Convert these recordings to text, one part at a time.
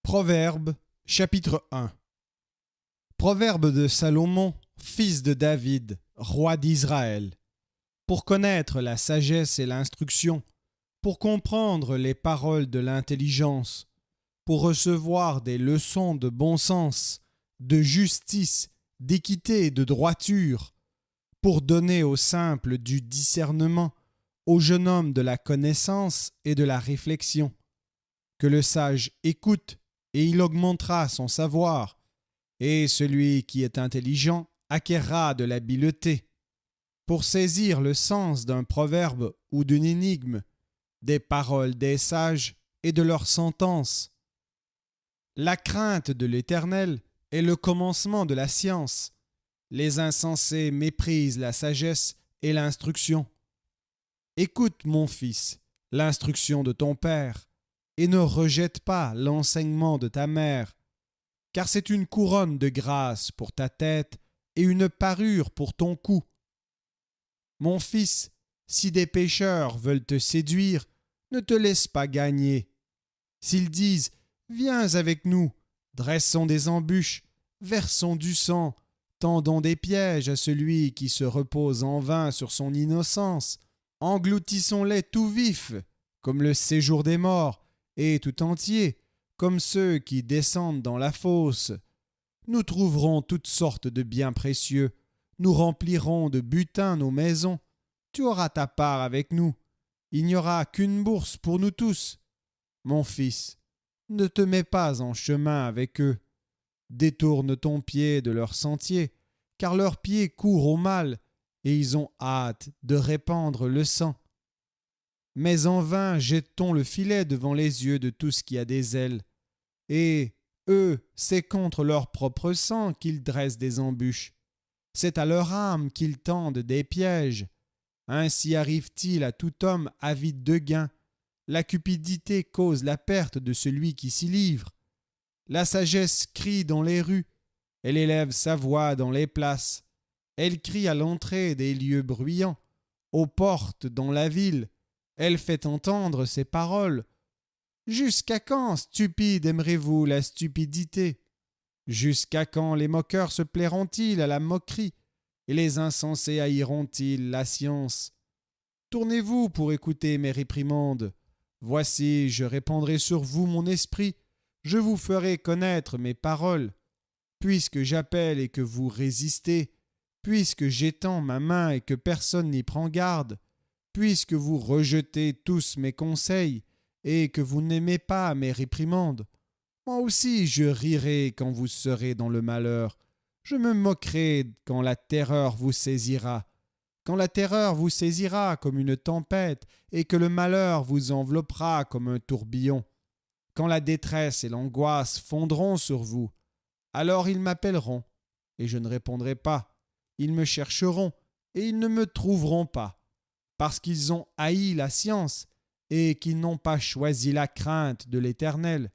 Proverbes, chapitre 1. Proverbe de Salomon, fils de David, roi d'Israël. Pour connaître la sagesse et l'instruction, pour comprendre les paroles de l'intelligence, pour recevoir des leçons de bon sens, de justice, d'équité et de droiture, pour donner aux simples du discernement, au jeune homme de la connaissance et de la réflexion. Que le sage écoute, et il augmentera son savoir, et celui qui est intelligent acquerra de l'habileté. Pour saisir le sens d'un proverbe ou d'une énigme, des paroles des sages et de leurs sentences. La crainte de l'Éternel est le commencement de la science. Les insensés méprisent la sagesse et l'instruction. Écoute, mon fils, l'instruction de ton père, et ne rejette pas l'enseignement de ta mère, car c'est une couronne de grâce pour ta tête et une parure pour ton cou. Mon fils, si des pécheurs veulent te séduire, ne te laisse pas gagner. S'ils disent « Viens avec nous », dressons des embûches, versons du sang, tendons des pièges à celui qui se repose en vain sur son innocence, engloutissons-les tout vifs, comme le séjour des morts, et tout entier, comme ceux qui descendent dans la fosse. Nous trouverons toutes sortes de biens précieux, nous remplirons de butin nos maisons. Tu auras ta part avec nous, il n'y aura qu'une bourse pour nous tous. Mon fils, ne te mets pas en chemin avec eux. Détourne ton pied de leur sentier, car leurs pieds courent au mal, et ils ont hâte de répandre le sang. Mais en vain jette-t-on le filet devant les yeux de tout ce qui a des ailes. Et eux, c'est contre leur propre sang qu'ils dressent des embûches. C'est à leur âme qu'ils tendent des pièges. Ainsi arrive-t-il à tout homme avide de gain. La cupidité cause la perte de celui qui s'y livre. La sagesse crie dans les rues. Elle élève sa voix dans les places. Elle crie à l'entrée des lieux bruyants, aux portes dans la ville. Elle fait entendre ses paroles. Jusqu'à quand, stupides, aimerez-vous la stupidité? Jusqu'à quand les moqueurs se plairont-ils à la moquerie, et les insensés haïront-ils la science? Tournez-vous pour écouter mes réprimandes. Voici, je répandrai sur vous mon esprit, je vous ferai connaître mes paroles. Puisque j'appelle et que vous résistez, puisque j'étends ma main et que personne n'y prend garde, puisque vous rejetez tous mes conseils et que vous n'aimez pas mes réprimandes, moi aussi je rirai quand vous serez dans le malheur, je me moquerai quand la terreur vous saisira. Quand la terreur vous saisira comme une tempête et que le malheur vous enveloppera comme un tourbillon, quand la détresse et l'angoisse fondront sur vous, alors ils m'appelleront et je ne répondrai pas, ils me chercheront et ils ne me trouveront pas. Parce qu'ils ont haï la science et qu'ils n'ont pas choisi la crainte de l'Éternel,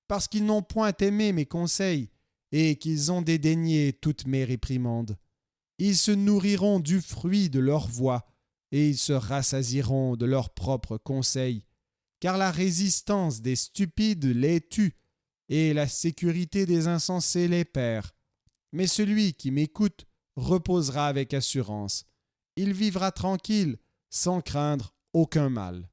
parce qu'ils n'ont point aimé mes conseils et qu'ils ont dédaigné toutes mes réprimandes. Ils se nourriront du fruit de leur voix et ils se rassasieront de leurs propres conseils, car la résistance des stupides les tue et la sécurité des insensés les perd. Mais celui qui m'écoute reposera avec assurance. Il vivra tranquille, sans craindre aucun mal.